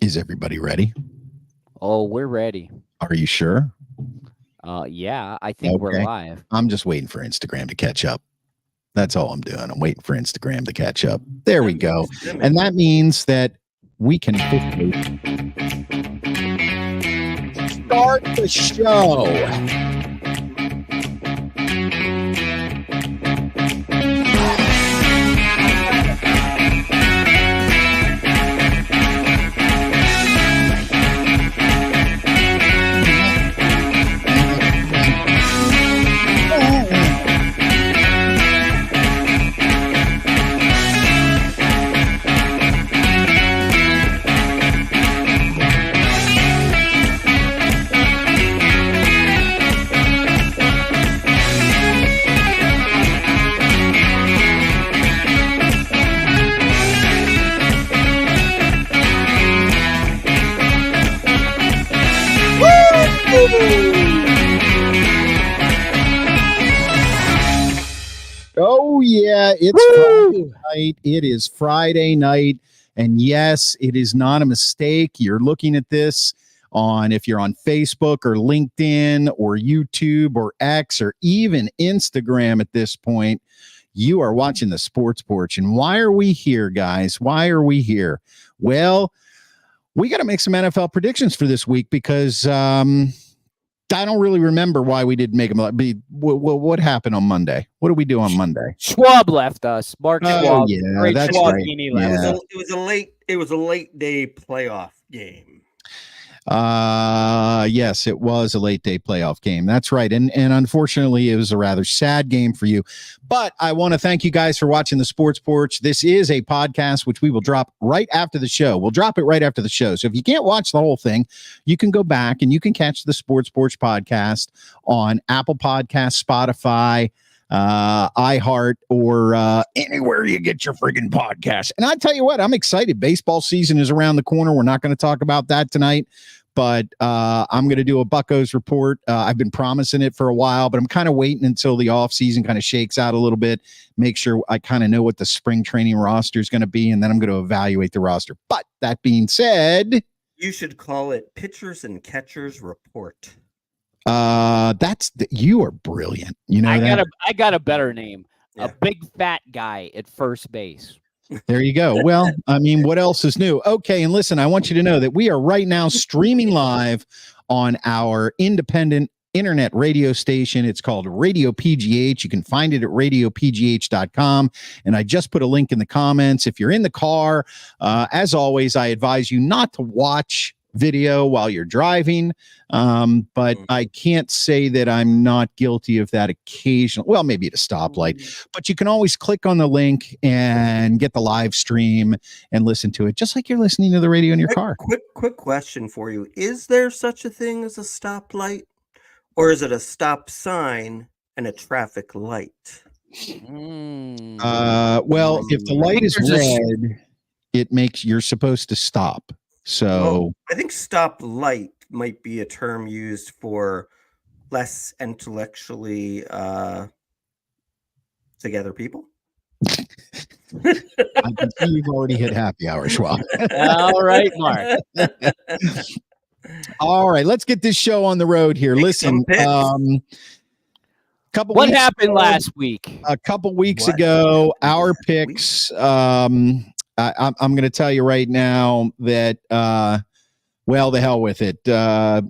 Is everybody ready? Oh, we're ready. Are you sure? Yeah, I think we're live. I'm just waiting for Instagram to catch up. That's all I'm doing. I'm waiting for Instagram to catch up. There we go. And that means that we can start the show. Oh, yeah, it's Friday night. It is Friday night. And yes, it is not a mistake. You're looking at this if you're on Facebook or LinkedIn or YouTube or X or even Instagram at this point, you are watching the Sports Porch. And why are we here, guys? Why are we here? Well, we got to make some NFL predictions for this week because I don't really remember why we didn't make them. What happened on Monday? What did we do on Monday? Schwab left us. Mark Schwab. Yeah, that's Schwab right. Yeah. It was a late day playoff game. Yes, it was a late day playoff game. That's right. And unfortunately, it was a rather sad game for you. But I want to thank you guys for watching the Sports Porch. This is a podcast which we will drop right after the show. We'll drop it right after the show. So if you can't watch the whole thing, you can go back and you can catch the Sports Porch podcast on Apple Podcasts, Spotify, iHeart, or anywhere you get your friggin' podcast. And I tell you what, I'm excited. Baseball season is around the corner. We're not going to talk about that tonight, but I'm going to do a Bucos report. I've been promising it for a while, but I'm kind of waiting until the off season kind of shakes out a little bit, make sure I kind of know what the spring training roster is going to be, and then I'm going to evaluate the roster. But that being said, you should call it Pitchers and Catchers Report. You are brilliant. You know, I got a better name. Yeah. A big fat guy at first base. There you go. Well, I mean, what else is new? Okay, and listen, I want you to know that we are right now streaming live on our independent internet radio station. It's called Radio PGH. You can find it at radiopgh.com. And I just put a link in the comments. If you're in the car, as always, I advise you not to watch video while you're driving, but I can't say that I'm not guilty of that occasionally. Well, maybe at a stoplight, but you can always click on the link and get the live stream and listen to it just like you're listening to the radio in your car. Quick question for you. Is there such a thing as a stoplight, or is it a stop sign and a traffic light? Well, if the light is red, it makes you're supposed to stop. So I think stop light might be a term used for less intellectually together people. I can see you've already hit happy hour, Schwab. All right, Mark. All right, let's get this show on the road here. Listen, what happened last week? A couple weeks ago, our picks. I'm going to tell you right now that, well, the hell with it. The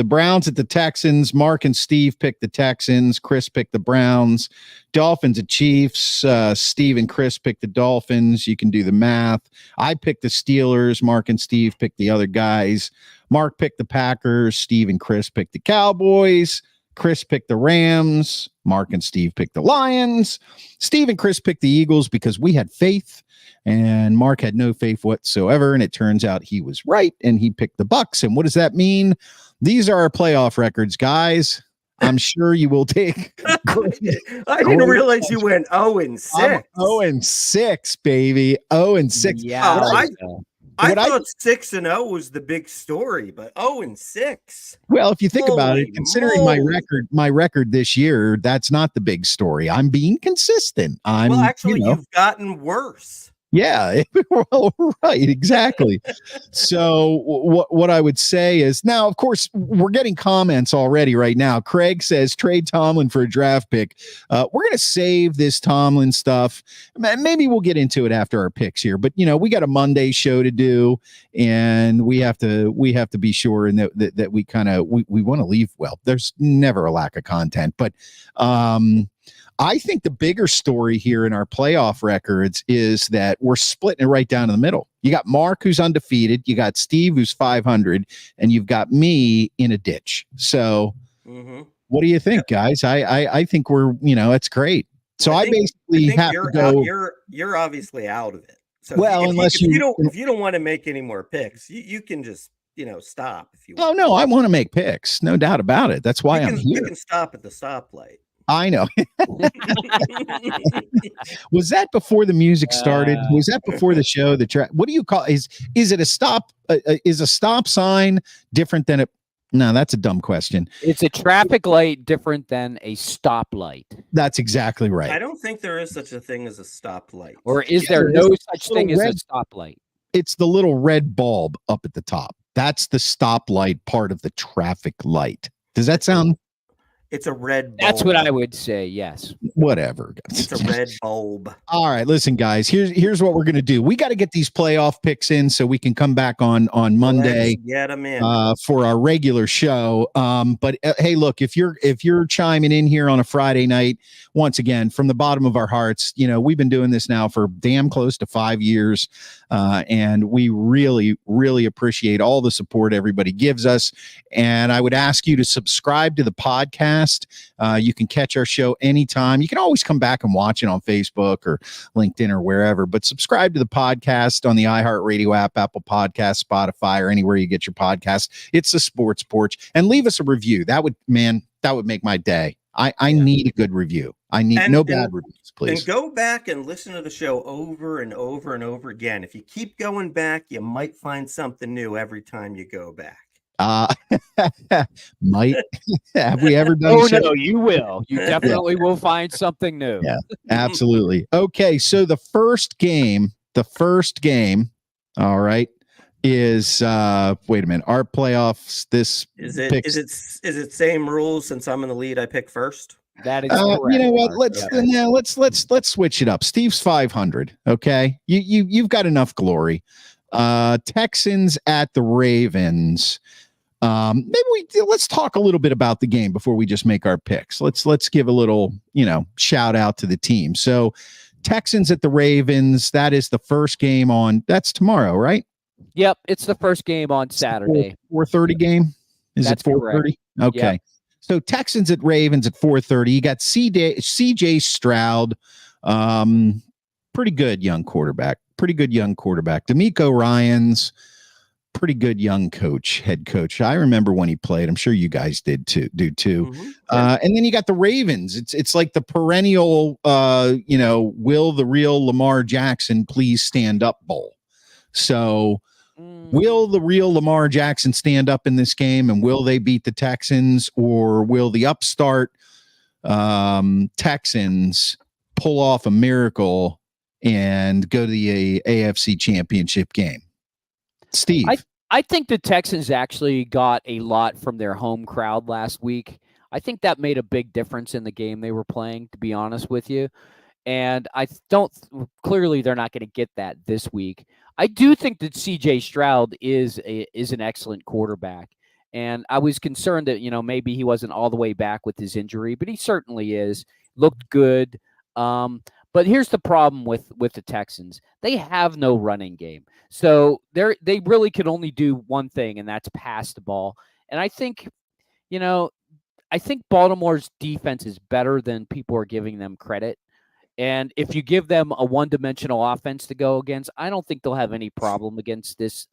Browns at the Texans. Mark and Steve picked the Texans. Chris picked the Browns. Dolphins at Chiefs. Steve and Chris picked the Dolphins. You can do the math. I picked the Steelers. Mark and Steve picked the other guys. Mark picked the Packers. Steve and Chris picked the Cowboys. Chris picked the Rams. Mark and Steve picked the Lions. Steve and Chris picked the Eagles because we had faith. And Mark had no faith whatsoever, and it turns out he was right, and he picked the Bucs. And what does that mean? These are our playoff records, guys. I'm sure you will take. I didn't realize you went 0-6. 0-6, baby. 0-6. Yeah. I thought 6-0 was the big story, but 0-6. Well, if you think about it, considering my record this year, that's not the big story. I'm being consistent. You've gotten worse. Yeah, well, right, exactly. So what I would say is now, of course, we're getting comments already right now. Craig says trade Tomlin for a draft pick. We're going to save this Tomlin stuff. Maybe we'll get into it after our picks here. But we got a Monday show to do, and we have to be sure and that we kind of we want to leave. Well, there's never a lack of content, but I think the bigger story here in our playoff records is that we're splitting it right down in the middle. You got Mark, who's undefeated. You got Steve, who's 500, and you've got me in a ditch. So what do you think, guys? I think we're, it's great. So well, I basically have to go. You're obviously out of it. So well, if you don't want to make any more picks, you can just, stop if you want. Oh, no, I want to make picks. No doubt about it. That's why I'm here. You can stop at the stoplight. I know. Was that before the music started? Was that before the show? What do you call is it a stop? Is a stop sign different than a? No, that's a dumb question. It's a traffic light different than a stoplight. That's exactly right. I don't think there is such a thing as a stoplight. Or is there no such thing as a stoplight? It's the little red bulb up at the top. That's the stoplight part of the traffic light. Does that sound? It's a red bulb. That's what I would say, yes. Whatever. It's a red bulb. All right, listen, guys. Here's what we're gonna do. We got to get these playoff picks in so we can come back on Monday. Let's get them in for our regular show. But hey, look, if you're chiming in here on a Friday night, once again, from the bottom of our hearts, we've been doing this now for damn close to 5 years, and we really, really appreciate all the support everybody gives us. And I would ask you to subscribe to the podcast. You can catch our show anytime. You can always come back and watch it on Facebook or LinkedIn or wherever, but subscribe to the podcast on the iHeartRadio app, Apple Podcasts, Spotify, or anywhere you get your podcasts. It's the Sports Porch, and leave us a review. That would make my day. I need a good review. I need no bad reviews, please. And go back and listen to the show over and over and over again. If you keep going back, you might find something new every time you go back. Might have we ever done? Oh no, you will. You definitely will find something new. Yeah, absolutely. Okay, so the first game, all right, is wait a minute. Our playoffs. This is it same rules since I'm in the lead? I pick first. That is correct. You know what? Let's switch it up. Steve's 500. Okay, you've got enough glory. Texans at the Ravens. Let's talk a little bit about the game before we just make our picks. Let's give a little, shout out to the team. So Texans at the Ravens, that is the first game that's tomorrow, right? Yep. It's the first game on Saturday. 4:30 game. That's it 4:30? Okay. Yep. So Texans at Ravens at 4:30. You got CJ Stroud. Pretty good young quarterback. DeMeco Ryans, pretty good young head coach. I remember when he played. I'm sure you guys do too. Mm-hmm. And then you got the Ravens. It's like the perennial, will the real Lamar Jackson please stand up bowl. So will the real Lamar Jackson stand up in this game, and will they beat the Texans, or will the upstart Texans pull off a miracle and go to the AFC Championship game? Steve. I think the Texans actually got a lot from their home crowd last week. I think that made a big difference in the game they were playing, to be honest with you. And clearly they're not going to get that this week. I do think that CJ Stroud is an excellent quarterback. And I was concerned that, maybe he wasn't all the way back with his injury, but he certainly is. Looked good. But here's the problem with the Texans. They have no running game. So they really can only do one thing, and that's pass the ball. And I think, Baltimore's defense is better than people are giving them credit. And if you give them a one-dimensional offense to go against, I don't think they'll have any problem against this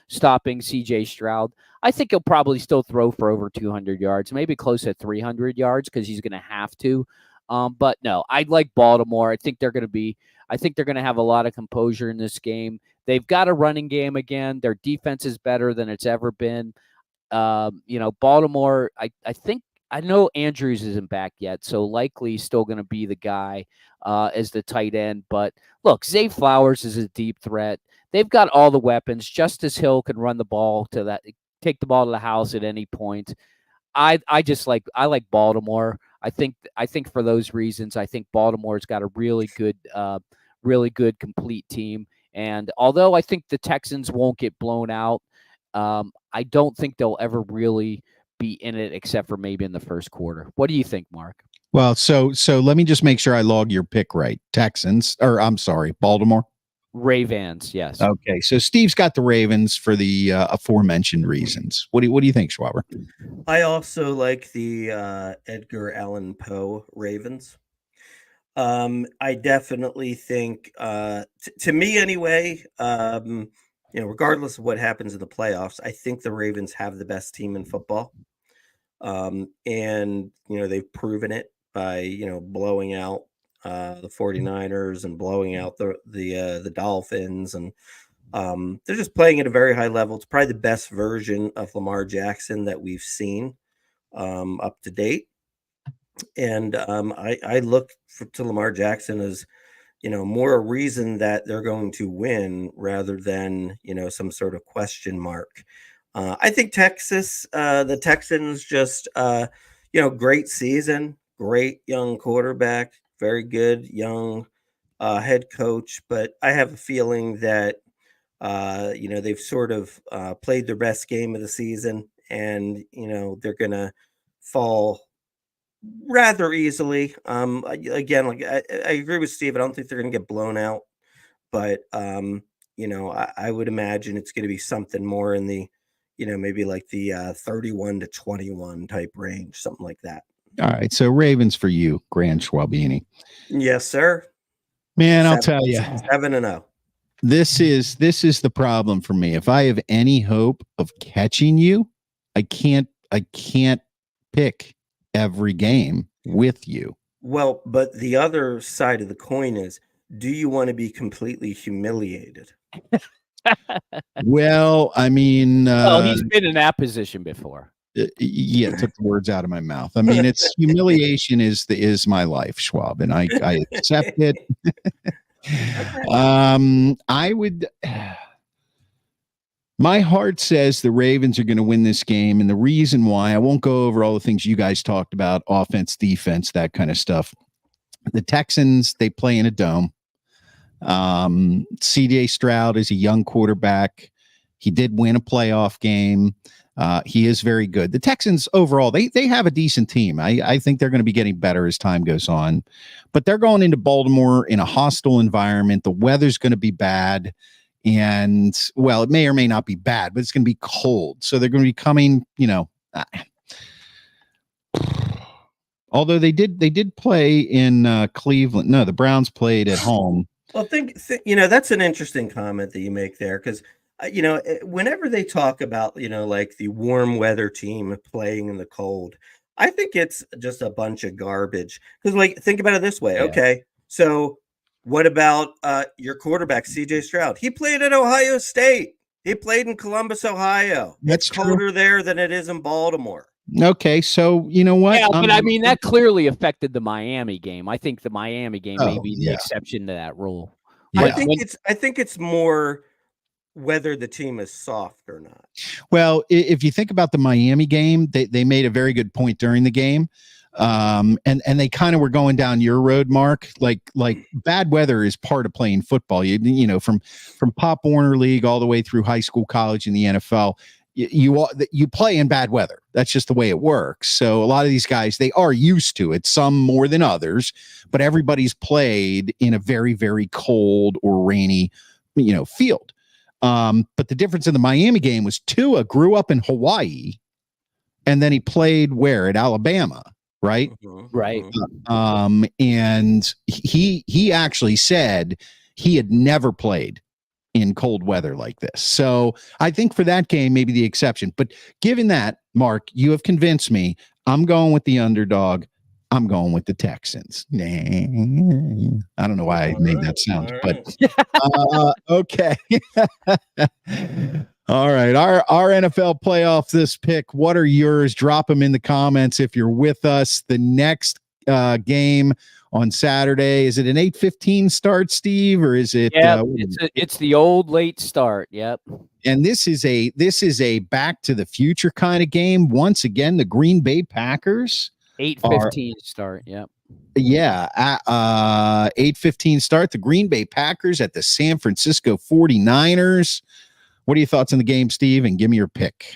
stopping C.J. Stroud. I think he'll probably still throw for over 200 yards, maybe close to 300 yards because he's going to have to. But no, I like Baltimore. I think they're going to have a lot of composure in this game. They've got a running game again. Their defense is better than it's ever been. Baltimore, I think I know Andrews isn't back yet, so likely he's still going to be the guy as the tight end. But look, Zay Flowers is a deep threat. They've got all the weapons. Justice Hill can run the ball take the ball to the house at any point. I like Baltimore. I think for those reasons, I think Baltimore's got a really good complete team. And although I think the Texans won't get blown out, I don't think they'll ever really be in it except for maybe in the first quarter. What do you think, Mark? Well, so let me just make sure I log your pick right. Baltimore. Ravens, yes. Okay, so Steve's got the Ravens for the aforementioned reasons. What do you think, Schwaber? I also like the Edgar Allan Poe Ravens. I definitely think, to me anyway, regardless of what happens in the playoffs, I think the Ravens have the best team in football. And they've proven it by blowing out the 49ers and blowing out the Dolphins, and they're just playing at a very high level. It's probably the best version of Lamar Jackson that we've seen up to date. And I look to Lamar Jackson as more a reason that they're going to win rather than some sort of question mark. I think the Texans just great season, great young quarterback, very good young head coach, but I have a feeling that they've sort of played their best game of the season, and they're gonna fall rather easily. Again, like I agree with Steve. I don't think they're going to get blown out, but I would imagine it's going to be something more in the, maybe like the 31-21 type range, something like that. All right, so Ravens for you, Grand Schwabini. Yes, sir. Man, I'll tell you, 7-0. This is the problem for me. If I have any hope of catching you, I can't pick every game with you. Well, but the other side of the coin is, do you want to be completely humiliated? Well, I mean, he's been in that position before. Yeah, took the words out of my mouth. I mean, it's humiliation is my life, Schwab, and I accept it. I would. My heart says the Ravens are going to win this game. And the reason why, I won't go over all the things you guys talked about, offense, defense, that kind of stuff. The Texans, they play in a dome. CJ Stroud is a young quarterback. He did win a playoff game. He is very good. The Texans overall, they have a decent team. I think they're going to be getting better as time goes on. But they're going into Baltimore in a hostile environment. The weather's going to be bad. And, well, it may or may not be bad, but it's going to be cold. So they're going to be coming, although they did play in Cleveland. No, the Browns played at home. Well, that's an interesting comment that you make there, because, whenever they talk about, like the warm weather team playing in the cold, I think it's just a bunch of garbage. Because, like, think about it this way. Yeah. Okay, so what about your quarterback, CJ Stroud? He played at Ohio State. He played in Columbus, Ohio. That's colder there than it is in Baltimore. Okay, so you know what? Yeah, but I mean, that clearly affected the Miami game. I think the Miami game may be the exception to that rule. Yeah. I think it's more whether the team is soft or not. Well, if you think about the Miami game, they made a very good point during the game. And they kind of were going down your road, Mark. Like bad weather is part of playing football. From Pop Warner League all the way through high school, college, and the NFL. You play in bad weather. That's just the way it works. So a lot of these guys, they are used to it, some more than others, but everybody's played in a very, very cold or rainy, field. But the difference in the Miami game was Tua grew up in Hawaii, and then he played where? At Alabama, right? Mm-hmm. Right. And he actually said he had never played in cold weather like this. So I think for that game, maybe the exception. But given that, Mark, you have convinced me. I'm going with the underdog. I'm going with the Texans. I don't know why I made that sound, but okay. All right. Our NFL playoff this pick. What are yours? Drop them in the comments if you're with us. The next game on Saturday, is it an 8:15 start, Steve, or is it? Yeah, it's the old late start. Yep. And this is a Back to the Future kind of game. Once again, the Green Bay Packers 8:15 start. Yep. Yeah, 8:15 start. The Green Bay Packers at the San Francisco 49ers. What are your thoughts on the game, Steve? And give me your pick.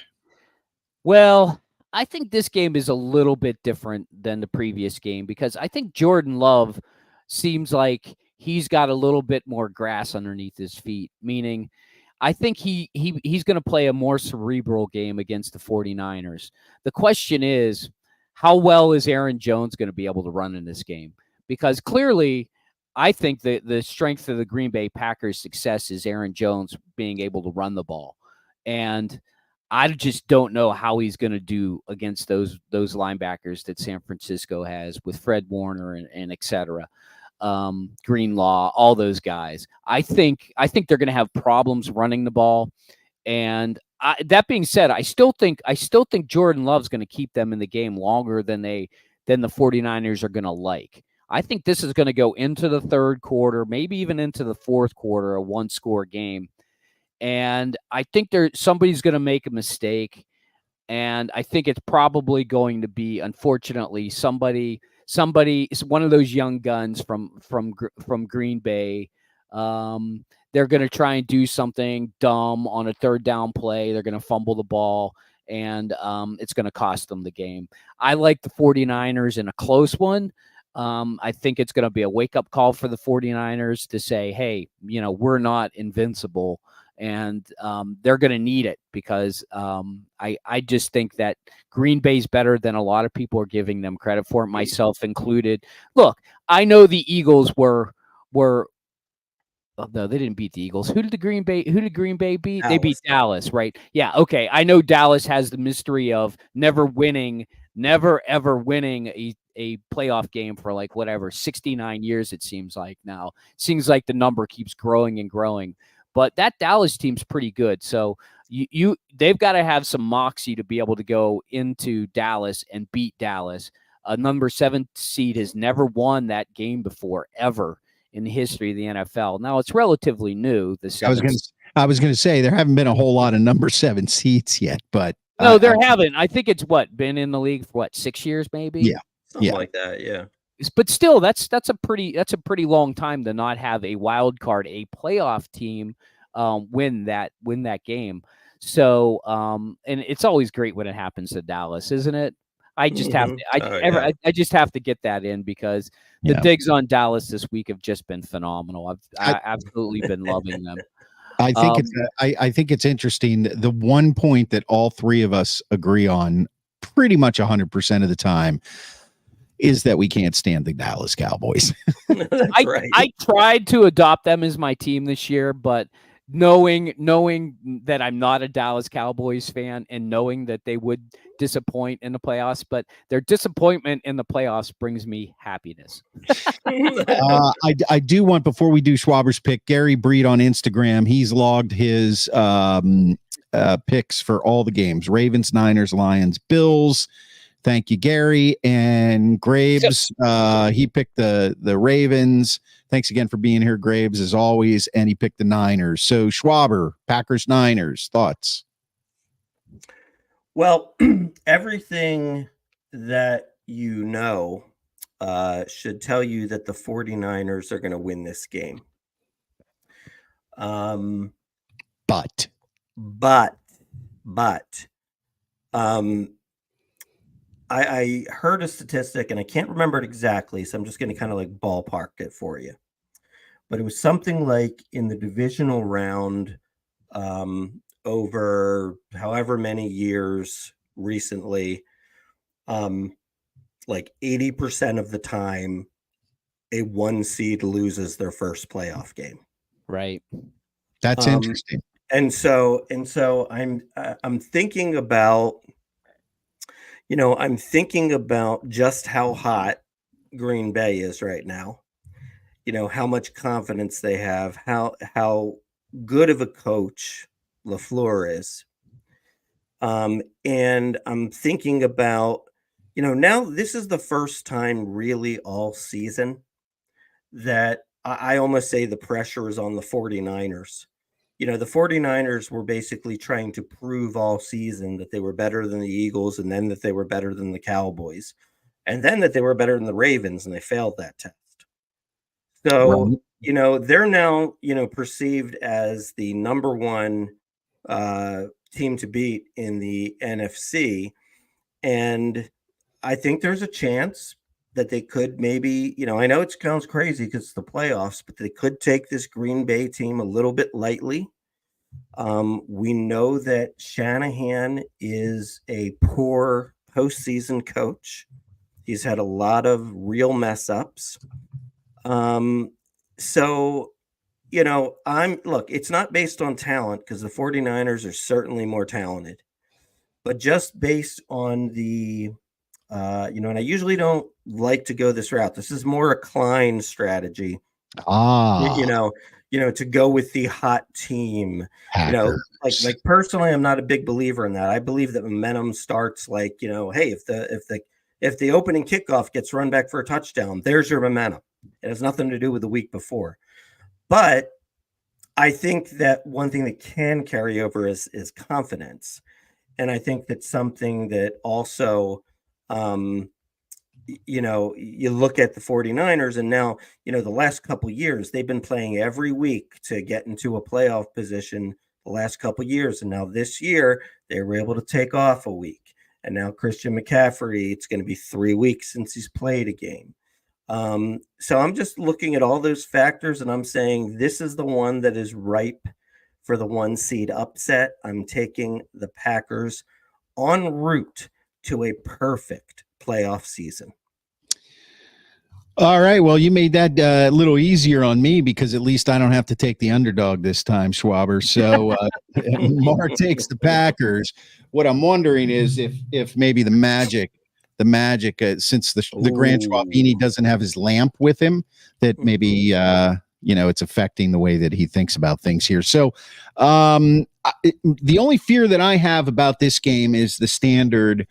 Well, I think this game is a little bit different than the previous game because I think Jordan Love seems like he's got a little bit more grass underneath his feet, meaning I think he's going to play a more cerebral game against the 49ers. The question is, how well is Aaron Jones going to be able to run in this game? Because clearly, I think the strength of the Green Bay Packers' success is Aaron Jones being able to run the ball. And I just don't know how he's going to do against those linebackers that San Francisco has with Fred Warner and et cetera. Greenlaw, all those guys. I think they're going to have problems running the ball. And that being said, I still think Jordan Love's going to keep them in the game longer than the 49ers are going to like. I think this is going to go into the third quarter, maybe even into the fourth quarter, a one-score game. And I think somebody's going to make a mistake. And I think it's probably going to be, unfortunately, somebody, one of those young guns from Green Bay. They're going to try and do something dumb on a third down play. They're going to fumble the ball, and it's going to cost them the game. I like the 49ers in a close one. I think it's going to be a wake-up call for the 49ers to say, hey, we're not invincible. And they're going to need it because I just think that Green Bay's better than a lot of people are giving them credit for, myself included. Look, I know the Eagles were no, they didn't beat the Eagles. Who did Green Bay beat? Dallas. They beat Dallas, right? Yeah, okay. I know Dallas has the mystery of never ever winning a playoff game for 69 years, it seems like now. Seems like the number keeps growing and growing. But that Dallas team's pretty good. So they've got to have some moxie to be able to go into Dallas and beat Dallas. A number 7 seed has never won that game before, ever in the history of the NFL. Now it's relatively new. I was going to say there haven't been a whole lot of number 7 seats yet, but no, there haven't. I think it's been in the league for 6 years, maybe. Yeah, something like that. Yeah. But still, that's a pretty long time to not have a wild card, a playoff team win that game. So, and it's always great when it happens to Dallas, isn't it? I just have to. I just have to get that in because the digs on Dallas this week have just been phenomenal. I've absolutely been loving them. I think it's interesting. The one point that all three of us agree on, pretty much 100% of the time, is that we can't stand the Dallas Cowboys. I tried to adopt them as my team this year, but knowing that I'm not a Dallas Cowboys fan and knowing that they would disappoint in the playoffs, but their disappointment in the playoffs brings me happiness. I do want, before we do Schwaber's pick, Gary Breed on Instagram, he's logged his picks for all the games: Ravens, Niners, Lions, Bills. Thank you, Gary. And Graves, he picked the Ravens. Thanks again for being here, Graves, as always. And he picked the Niners. So, Schwaber, Packers, Niners, thoughts? Well, everything that should tell you that the 49ers are going to win this game. But I heard a statistic and I can't remember it exactly, so I'm just going to kind of ballpark it for you. But it was something like in the divisional round, over however many years recently, 80% of the time, a 1 seed loses their first playoff game. Right. That's interesting. And so I'm thinking about. I'm thinking about just how hot Green Bay is right now. How much confidence they have, how good of a coach LaFleur is. And I'm thinking about, now this is the first time really all season that I almost say the pressure is on the 49ers. The 49ers were basically trying to prove all season that they were better than the Eagles, and then that they were better than the Cowboys, and then that they were better than the Ravens, and they failed that test. So, they're now, perceived as the number one team to beat in the NFC. And I think there's a chance that they could maybe, I know it sounds crazy because it's the playoffs, but they could take this Green Bay team a little bit lightly. We know that Shanahan is a poor postseason coach. He's had a lot of real mess ups. So, it's not based on talent, because the 49ers are certainly more talented, but just based on the, and I usually don't like to go this route. This is more a Klein strategy. To go with the hot team. Like personally, I'm not a big believer in that. I believe that momentum starts hey, if the opening kickoff gets run back for a touchdown, there's your momentum. It has nothing to do with the week before. But I think that one thing that can carry over is confidence. And I think that's something that also, you look at the 49ers, and now, the last couple of years, they've been playing every week to get into a playoff position the last couple of years. And now this year, they were able to take off a week. And now Christian McCaffrey, it's going to be 3 weeks since he's played a game. So I'm just looking at all those factors, and I'm saying this is the one that is ripe for the 1 seed upset. I'm taking the Packers en route to a perfect playoff season. All right. Well, you made that a little easier on me, because at least I don't have to take the underdog this time, Schwaber. So Mark takes the Packers. What I'm wondering is if maybe the magic, since the Grand Schwabini doesn't have his lamp with him, that maybe it's affecting the way that he thinks about things here. So the only fear that I have about this game is the standard.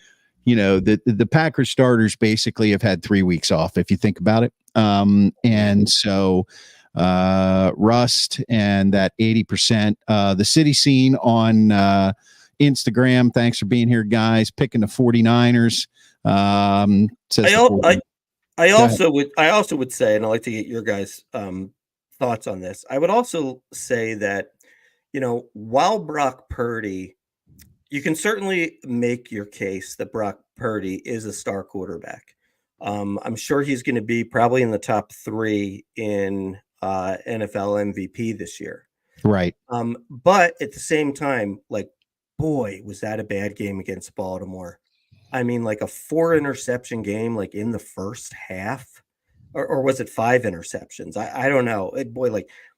The Packers starters basically have had 3 weeks off, if you think about it. And so Rust and that 80%, the city scene on Instagram. Thanks for being here, guys. Picking the 49ers. I also would say, and I'd like to get your guys' thoughts on this. I would also say that, while Brock Purdy, you can certainly make your case that Brock Purdy is a star quarterback. I'm sure he's going to be probably in the top 3 in NFL MVP this year. Right. But at the same time, boy, was that a bad game against Baltimore. I mean, a 4 interception game, in the first half, or was it 5 interceptions? I don't know.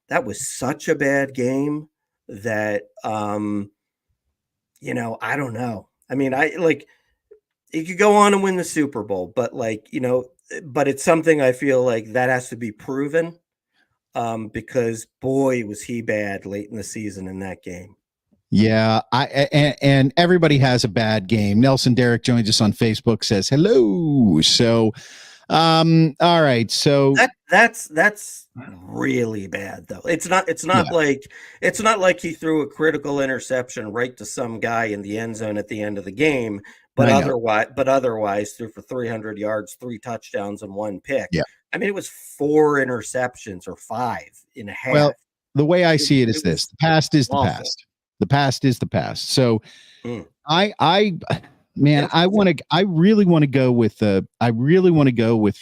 That was such a bad game that, I don't know. I mean, it could go on and win the Super Bowl, but but it's something I feel like that has to be proven, because boy, was he bad late in the season in that game. Yeah, and everybody has a bad game. Nelson Derrick joins us on Facebook, says hello. So, all right. So that's really bad though. It's not like he threw a critical interception right to some guy in the end zone at the end of the game, but otherwise threw for 300 yards, 3 touchdowns, and 1 pick. Yeah. I mean, it was 4 interceptions or 5 in a half. Well, the way I see it is this: the past is the past. The past is the past. So I really want to go with the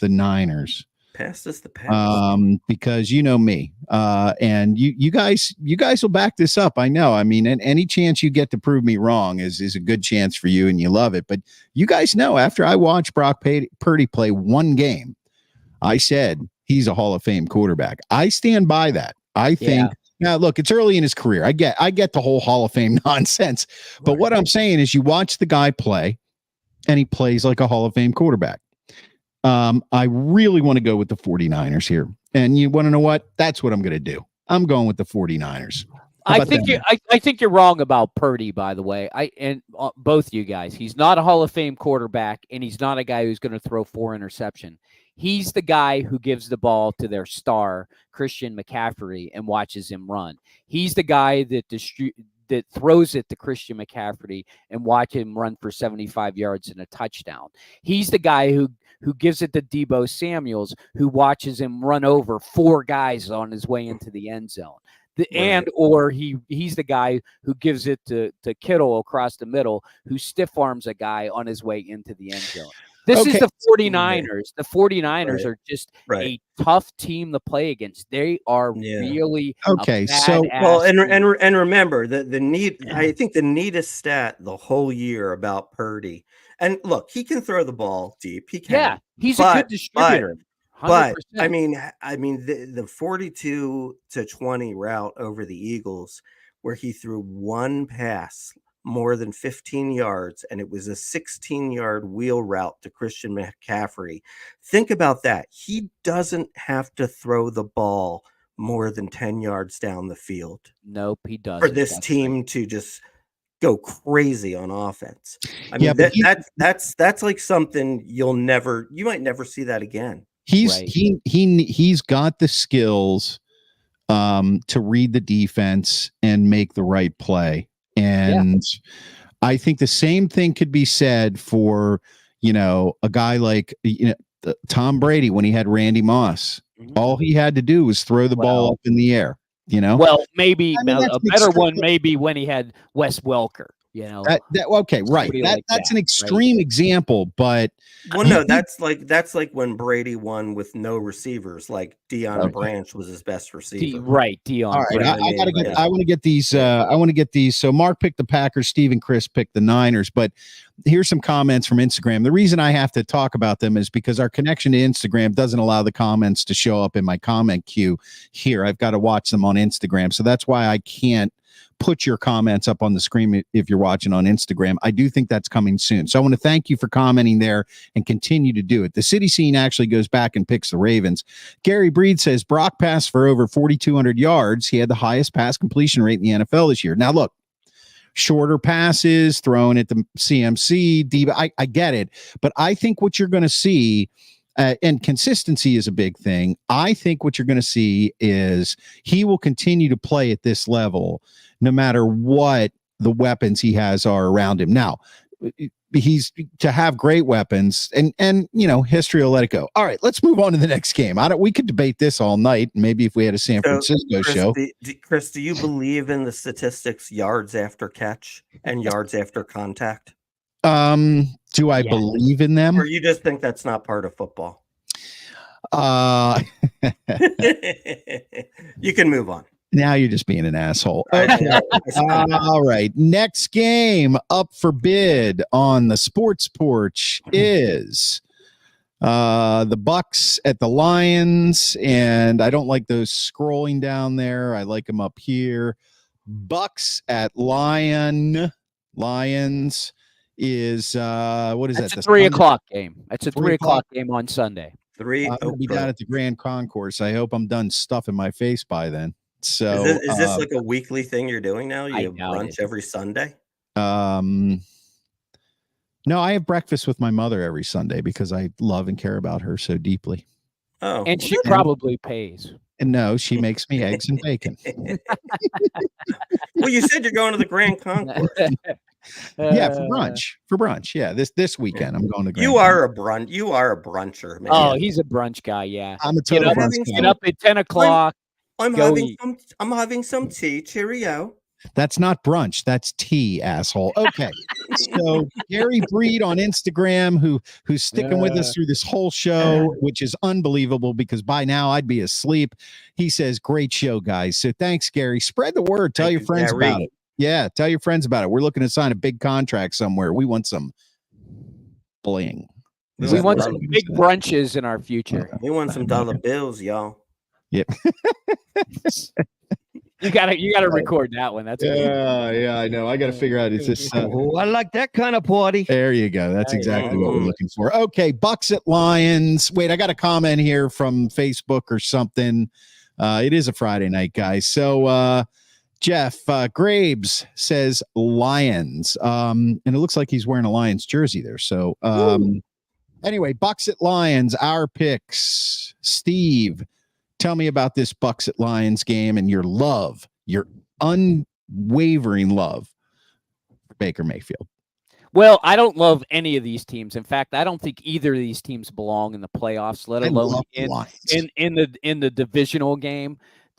Niners. Past is the past. Because you know me. And you guys will back this up. I know. I mean, and any chance you get to prove me wrong is a good chance for you, and you love it. But you guys know, after I watched Brock Purdy play 1 game, I said he's a Hall of Fame quarterback. I stand by that. I think now, look, it's early in his career. I get the whole Hall of Fame nonsense. But what I'm saying is, you watch the guy play, and he plays like a Hall of Fame quarterback. I really want to go with the 49ers here. And you want to know what? That's what I'm going to do. I'm going with the 49ers. I think you're wrong about Purdy, by the way. Both you guys. He's not a Hall of Fame quarterback, and he's not a guy who's going to throw 4 interceptions. He's the guy who gives the ball to their star, Christian McCaffrey, and watches him run. He's the guy that throws it to Christian McCaffrey and watch him run for 75 yards and a touchdown. He's the guy who gives it to Deebo Samuels, who watches him run over 4 guys on his way into the end zone. He's the guy who gives it to Kittle across the middle, who stiff arms a guy on his way into the end zone. This is the 49ers. The 49ers are just a tough team to play against. They are really okay. And remember the need. Yeah. I think the neatest stat the whole year about Purdy. And look, he can throw the ball deep. He can. Yeah, he's a good distributor. 100%. But I mean, the 42-20 route over the Eagles, where he threw one pass more than 15 yards, and it was a 16-yard wheel route to Christian McCaffrey. Think about that. He doesn't have to throw the ball more than 10 yards down the field. Nope, he doesn't. For this team to just go crazy on offense. I mean, that's like something you might never see that again. He's got the skills to read the defense and make the right play. And I think the same thing could be said for, a guy like, Tom Brady when he had Randy Moss. Mm-hmm. All he had to do was throw the ball up in the air, Well, maybe a better one maybe when he had Wes Welker. Okay, right. That's an extreme example, but that's like when Brady won with no receivers, like Deion Branch was his best receiver. Deion. All right, I want to get these. I want to get these. So Mark picked the Packers, Steve and Chris picked the Niners, but here's some comments from Instagram. The reason I have to talk about them is because our connection to Instagram doesn't allow the comments to show up in my comment queue here. I've got to watch them on Instagram, so that's why I can't put your comments up on the screen if you're watching on Instagram. I do think that's coming soon. So I want to thank you for commenting there and continue to do it. The City Scene actually goes back and picks the Ravens. Gary Breed says Brock passed for over 4,200 yards. He had the highest pass completion rate in the NFL this year. Now, look, shorter passes, thrown at the CMC, I get it. But I think what you're going to see, and consistency is a big thing. I think what you're going to see is he will continue to play at this level no matter what the weapons he has are around him. Now, he's to have great weapons and history will let it go. All right, let's move on to the next game. We could debate this all night. Maybe if we had a San Francisco show. Chris, do you believe in the statistics yards after catch and yards after contact? Do I believe in them? Or you just think that's not part of football? You can move on. Now you're just being an asshole. Okay. All right. Next game up for bid on the Sports Porch is the Bucks at the Lions. And I don't like those scrolling down there. I like them up here. Bucks at Lions is what is that? It's a 3 o'clock game. It's a 3 o'clock game on Sunday. I'm gonna be down at the Grand Concourse. I hope I'm done stuffing my face by then. So is this like a weekly thing you're doing now? You have brunch every Sunday? No, I have breakfast with my mother every Sunday because I love and care about her so deeply. Oh, and she probably pays. And no, she makes me eggs and bacon. Well, you said you're going to the Grand Concourse. Yeah, for brunch. Yeah, this weekend I'm going to. You are a bruncher, man. Oh, he's a brunch guy. Yeah, I'm a total brunch guy. Get up at 10 o'clock. I'm having some tea. Cheerio. That's not brunch. That's tea, asshole. Okay. So Gary Breed on Instagram, who's sticking with us through this whole show, which is unbelievable because by now I'd be asleep. He says, "Great show, guys." So thanks, Gary. Spread the word. Tell your friends about it. Yeah, tell your friends about it. We're looking to sign a big contract somewhere. We want some bling. We want some big brunches in our future. We want some dollar bills, y'all. Yep. You gotta record that one. That's yeah, I know. I gotta figure out it's this. I like that kind of party. There you go. That's exactly what we're looking for. Okay, Bucks at Lions. Wait, I got a comment here from Facebook or something. It is a Friday night, guys. So Jeff Graves says Lions. And it looks like he's wearing a Lions jersey there. So anyway, Bucks at Lions, our picks. Steve, tell me about this Bucks at Lions game and your love, your unwavering love for Baker Mayfield. Well, I don't love any of these teams. In fact, I don't think either of these teams belong in the playoffs, let alone in the divisional game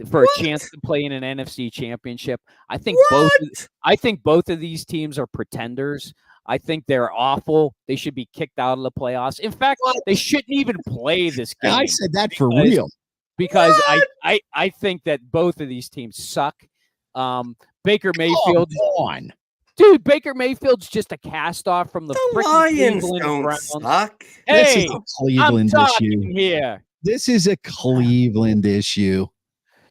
for a chance to play in an NFC championship. I think both of these teams are pretenders. I think they're awful. They should be kicked out of the playoffs. In fact, they shouldn't even play this game. I said that for real. Because I think that both of these teams suck. Baker Mayfield. Dude, Baker Mayfield's just a cast off from the Lions Cleveland don't Browns. suck. Hey, this is a Cleveland issue here. This is a Cleveland issue.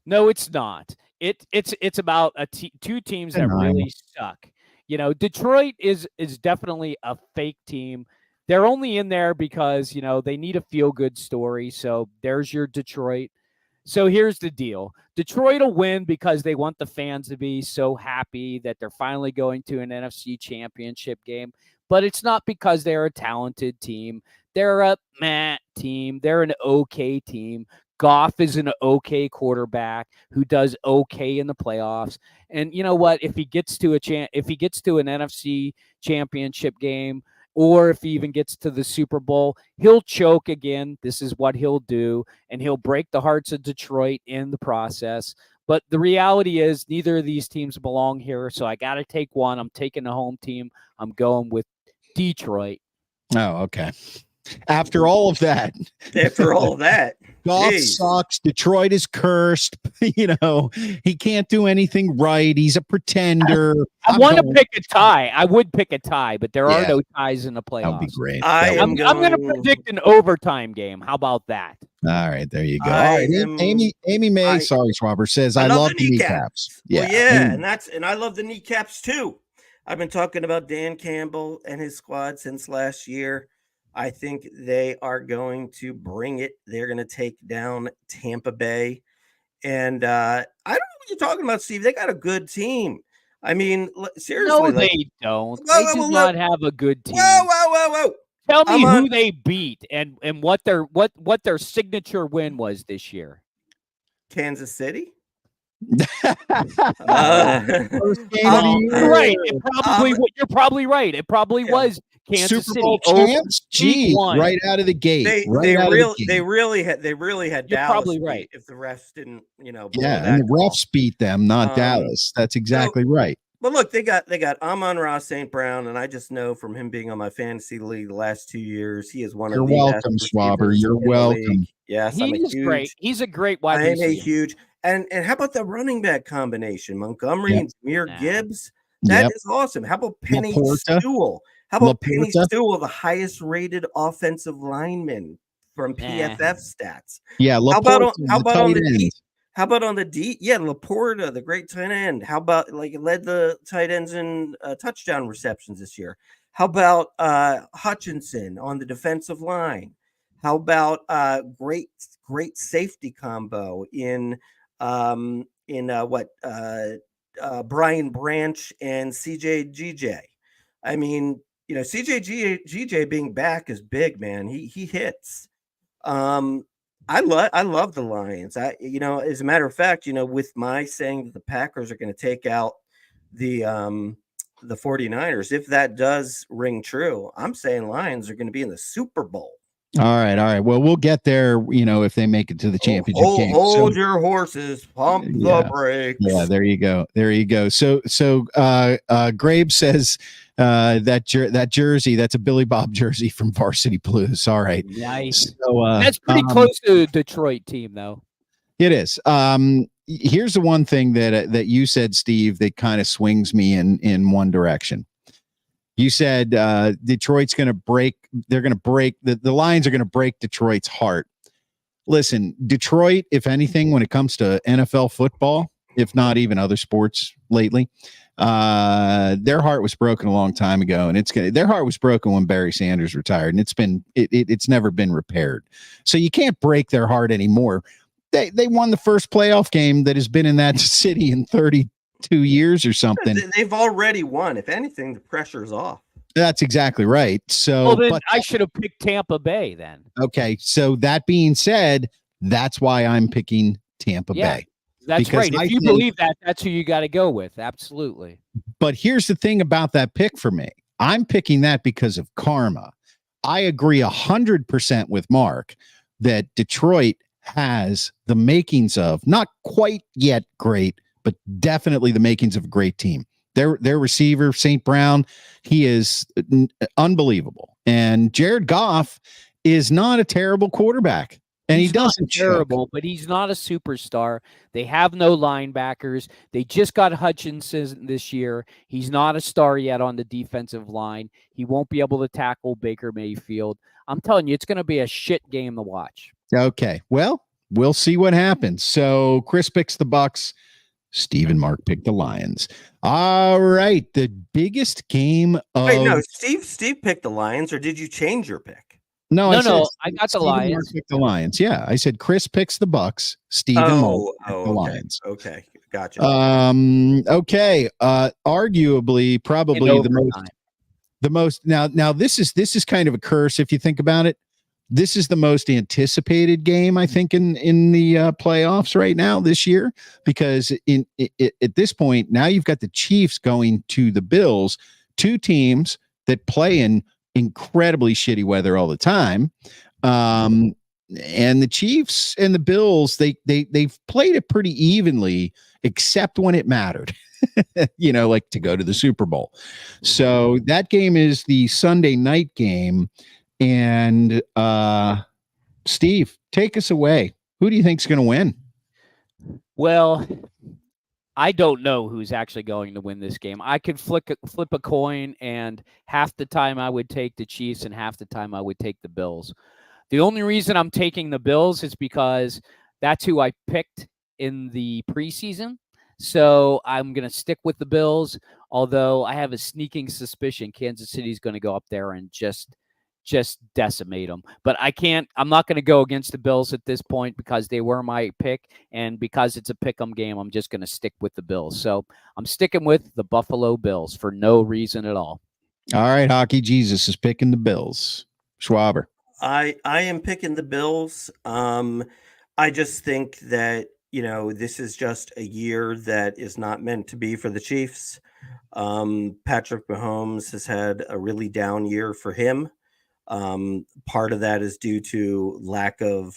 No, it's not. It's about two teams that really suck. You know, Detroit is definitely a fake team. They're only in there because, you know, they need a feel-good story. So there's your Detroit. So here's the deal. Detroit will win because they want the fans to be so happy that they're finally going to an NFC championship game. But it's not because they're a talented team. They're a meh team. They're an okay team. Goff is an okay quarterback who does okay in the playoffs. And you know what? If he gets to an NFC championship game, or if he even gets to the Super Bowl, he'll choke again. This is what he'll do, and he'll break the hearts of Detroit in the process. But the reality is neither of these teams belong here, so I got to take one. I'm taking the home team. I'm going with Detroit. Oh, okay. After all of that. Goff sucks. Detroit is cursed. You know, he can't do anything right. He's a pretender. I want to pick a tie. I would pick a tie, but there are no ties in the playoffs. That would be great. I'm going to predict an overtime game. How about that? All right, there you go. All right, Amy May, Swabber says, I love the kneecaps. Yeah, well, and I love the kneecaps too. I've been talking about Dan Campbell and his squad since last year. I think they are going to bring it. They're going to take down Tampa Bay. And I don't know what you're talking about, Steve. They got a good team. I mean, seriously. No, they don't. They do not have a good team. Whoa. Tell me who they beat and what their signature win was this year. Kansas City? Right. You're probably right. It probably was Kansas Super Bowl City. Champs? Gee, right out of the gate. They really had You're Dallas. Probably right. If the refs didn't, and the refs beat them, not Dallas. That's exactly right. But look, they got Amon-Ra St. Brown, and I just know from him being on my fantasy league the last 2 years, he is one of the welcome, Swabber. You're welcome. Yes, he's great. He's a great wide receiver. I am a huge. And how about the running back combination? Montgomery and Jahmyr Gibbs? That is awesome. How about Penny Sewell? How about Penny Sewell, the highest rated offensive lineman from PFF stats? Yeah, how about on the D? How about on the D? Yeah, Laporta, the great tight end. How about led the tight ends in touchdown receptions this year? How about Hutchinson on the defensive line? How about great safety combo in Brian Branch and CJ I mean, CJ being back is big, man. He hits. I love the Lions. As a matter of fact, with my saying that the Packers are going to take out the 49ers, if that does ring true, I'm saying Lions are going to be in the Super Bowl. All right. Well, we'll get there, if they make it to the championship game. Hold your horses, pump the brakes. Yeah, there you go. So Graves says that jersey, that's a Billy Bob jersey from Varsity Blues. All right. Nice. So, that's pretty close to a Detroit team, though. It is. Here's the one thing that you said, Steve, that kind of swings me in one direction. You said Detroit's going to break. They're going to break. The Lions are going to break Detroit's heart. Listen, Detroit, if anything, when it comes to NFL football, if not even other sports lately, their heart was broken a long time ago, and their heart was broken when Barry Sanders retired, and it's never been repaired. So you can't break their heart anymore. They won the first playoff game that has been in that city in 30 2 years or something. They've already won. If anything, the pressure's off. That's exactly right. So, well, then I should have picked Tampa Bay then. Okay. So that being said, that's why I'm picking Tampa Bay. That's because right. If you believe that, that's who you got to go with. Absolutely. But here's the thing about that pick for me. I'm picking that because of karma. I agree 100% with Mark that Detroit has the makings of, not quite yet great, but definitely the makings of a great team. Their receiver, St. Brown, he is unbelievable. And Jared Goff is not a terrible quarterback. And he's he doesn't terrible, but he's not a superstar. They have no linebackers. They just got Hutchinson this year. He's not a star yet on the defensive line. He won't be able to tackle Baker Mayfield. I'm telling you, it's going to be a shit game to watch. Okay. Well, we'll see what happens. So Chris picks the Bucks. Steve and Mark picked the Lions. All right. The biggest game of... Wait, no, Steve picked the Lions, or did you change your pick? No, I got the Lions. Picked the Lions. Yeah, I said Chris picks the Bucks. Steve and Mark picked the Lions. Okay, gotcha. Okay. Arguably, probably the most. Now this is kind of a curse if you think about it. This is the most anticipated game, I think, in the playoffs right now this year, because at this point now you've got the Chiefs going to the Bills, two teams that play in incredibly shitty weather all the time. And the Chiefs and the Bills, they've played it pretty evenly, except when it mattered, like to go to the Super Bowl. So that game is the Sunday night game. And Steve, take us away. Who do you think is going to win? Well, I don't know who's actually going to win this game. I could flip a coin, and half the time I would take the Chiefs and half the time I would take the Bills. The only reason I'm taking the Bills is because that's who I picked in the preseason. So I'm going to stick with the Bills, although I have a sneaking suspicion Kansas City is going to go up there and just decimate them. But I'm not going to go against the Bills at this point because they were my pick. And because it's a pick 'em game, I'm just going to stick with the Bills. So I'm sticking with the Buffalo Bills for no reason at all. All right. Hockey Jesus is picking the Bills. Schwaber. I am picking the Bills. I just think that, this is just a year that is not meant to be for the Chiefs. Patrick Mahomes has had a really down year for him. Part of that is due to lack of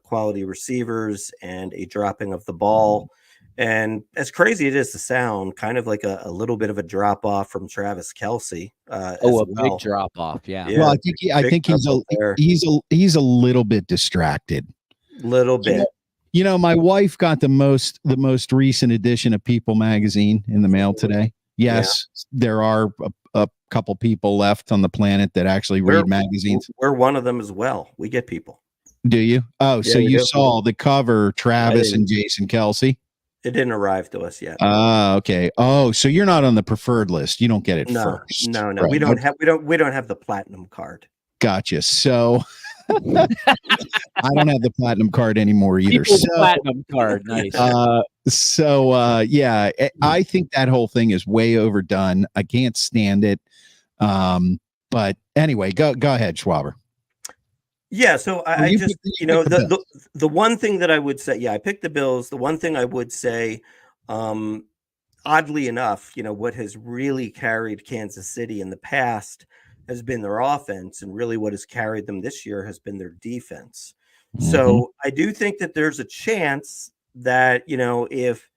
quality receivers and a dropping of the ball. And as crazy it is to sound, kind of like a little bit of a drop off from Travis Kelce. Big drop off. Yeah. Well, I think he's a little bit distracted. Little bit. My wife got the most recent edition of People magazine in the mail today. Yes, there are a couple people left on the planet that actually read magazines. We're one of them as well. We get people. Do you? Oh, so you saw the cover, Travis and Jason Kelce? It didn't arrive to us yet. Okay. Oh, so you're not on the preferred list. You don't get it first. No. Right. We don't have the platinum card. Gotcha. So I don't have the platinum card anymore either. Platinum card. Nice. I think that whole thing is way overdone. I can't stand it. But anyway, go ahead, Schwaber. Yeah, so I just, the one thing that I would say, I picked the Bills. The one thing I would say, oddly enough, what has really carried Kansas City in the past has been their offense, and really what has carried them this year has been their defense. Mm-hmm. So I do think that there's a chance that, if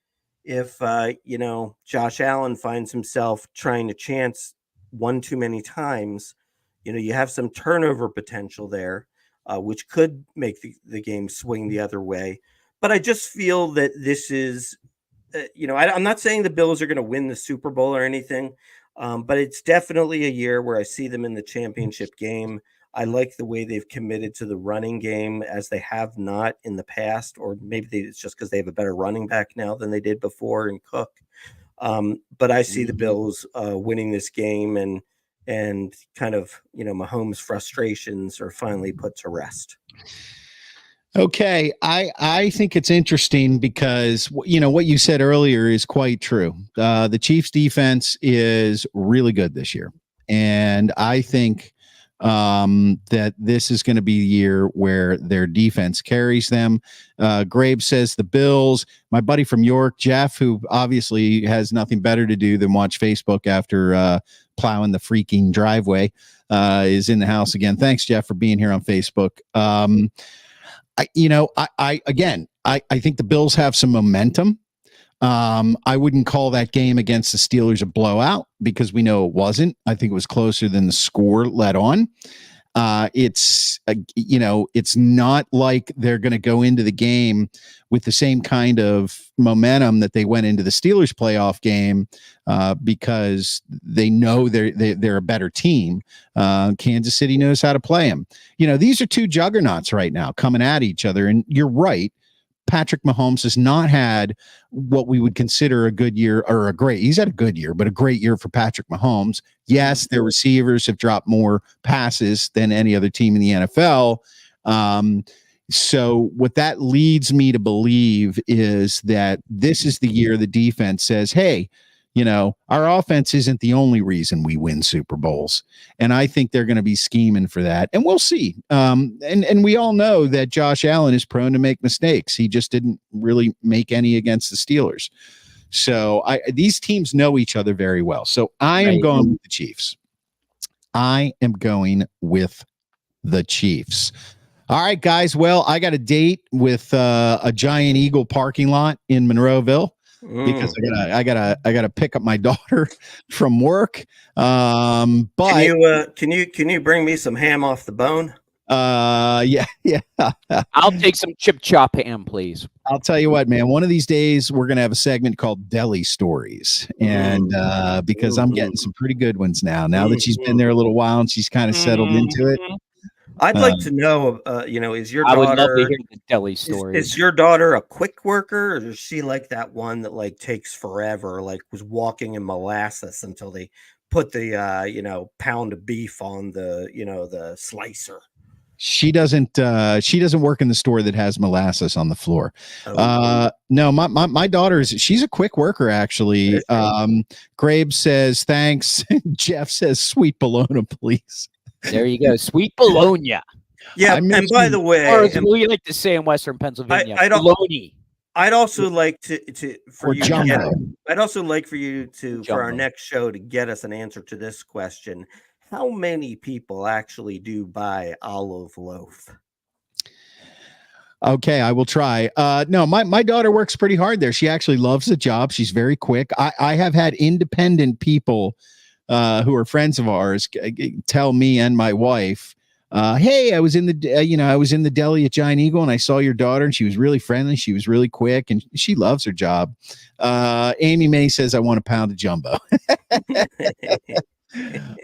Josh Allen finds himself trying to chance one too many times, you have some turnover potential there, which could make the game swing the other way. But I just feel that this is, I'm not saying the Bills are going to win the Super Bowl or anything, but it's definitely a year where I see them in the championship game. I like the way they've committed to the running game as they have not in the past, or maybe it's just because they have a better running back now than they did before in Cook. But I see the Bills winning this game, and kind of, Mahomes' frustrations are finally put to rest. Okay, I think it's interesting because what you said earlier is quite true. The Chiefs' defense is really good this year, and I think that this is going to be the year where their defense carries them. Graves says the Bills. My buddy from York, Jeff, who obviously has nothing better to do than watch Facebook after plowing the freaking driveway, is in the house again. Thanks, Jeff, for being here on Facebook. I think the Bills have some momentum. I wouldn't call that game against the Steelers a blowout because we know it wasn't. I think it was closer than the score let on. It's not like they're going to go into the game with the same kind of momentum that they went into the Steelers playoff game because they know they're a better team. Kansas City knows how to play them. These are two juggernauts right now coming at each other. And you're right. Patrick Mahomes has not had what we would consider a good year or he's had a good year, but a great year for Patrick Mahomes. Yes, their receivers have dropped more passes than any other team in the NFL. So what that leads me to believe is that this is the year the defense says, hey, our offense isn't the only reason we win Super Bowls. And I think they're going to be scheming for that. And we'll see. And we all know that Josh Allen is prone to make mistakes. He just didn't really make any against the Steelers. So these teams know each other very well. So I am going with the Chiefs. I am going with the Chiefs. All right, guys. Well, I got a date with a Giant Eagle parking lot in Monroeville. Because I gotta pick up my daughter from work. But can you bring me some ham off the bone? Yeah. I'll take some chip chop ham, please. I'll tell you what, man. One of these days we're gonna have a segment called Deli Stories, and because I'm getting some pretty good ones now. Now that she's been there a little while and she's kind of settled into it. I'd like to know, is your daughter? I would love to hear the deli story. Is your daughter a quick worker, or is she like that one that takes forever? Was walking in molasses until they put the pound of beef on the slicer. She doesn't work in the store that has molasses on the floor. No, my daughter she's a quick worker actually. Graves says thanks. Jeff says sweet bologna, please. There you go. Sweet bologna. Yeah. And by the way, or as we like to say in Western Pennsylvania, bologna. I'd also like for our next show to get us an answer to this question. How many people actually do buy olive loaf? Okay, I will try. No, my daughter works pretty hard there. She actually loves the job. She's very quick. I have had independent people who are friends of ours tell me and my wife, hey, I was in the deli at Giant Eagle and I saw your daughter and she was really friendly. She was really quick and she loves her job. Amy May says, I want a pound of jumbo.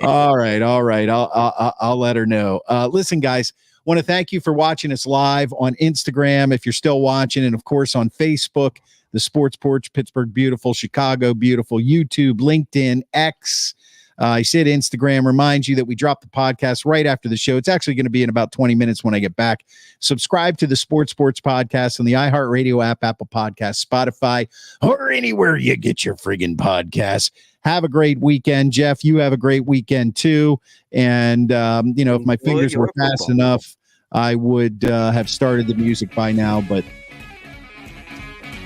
All right. I'll let her know. Listen, guys, want to thank you for watching us live on Instagram. If you're still watching, and of course on Facebook, the Sports Porch, Pittsburgh Beautiful, Chicago Beautiful, YouTube, LinkedIn, X. I said Instagram. Reminds you that we drop the podcast right after the show. It's actually going to be in about 20 minutes when I get back. Subscribe to the Sports Porch podcast on the iHeartRadio app, Apple Podcasts, Spotify, or anywhere you get your friggin' podcasts. Have a great weekend, Jeff. You have a great weekend too. And if my fingers were fast enough, I would have started the music by now. But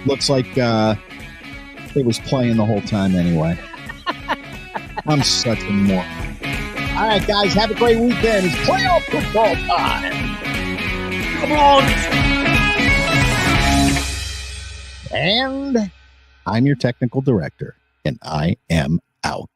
looks like it was playing the whole time anyway. I'm such a moron. All right, guys, have a great weekend. It's playoff football time. Come on. And I'm your technical director, and I am out.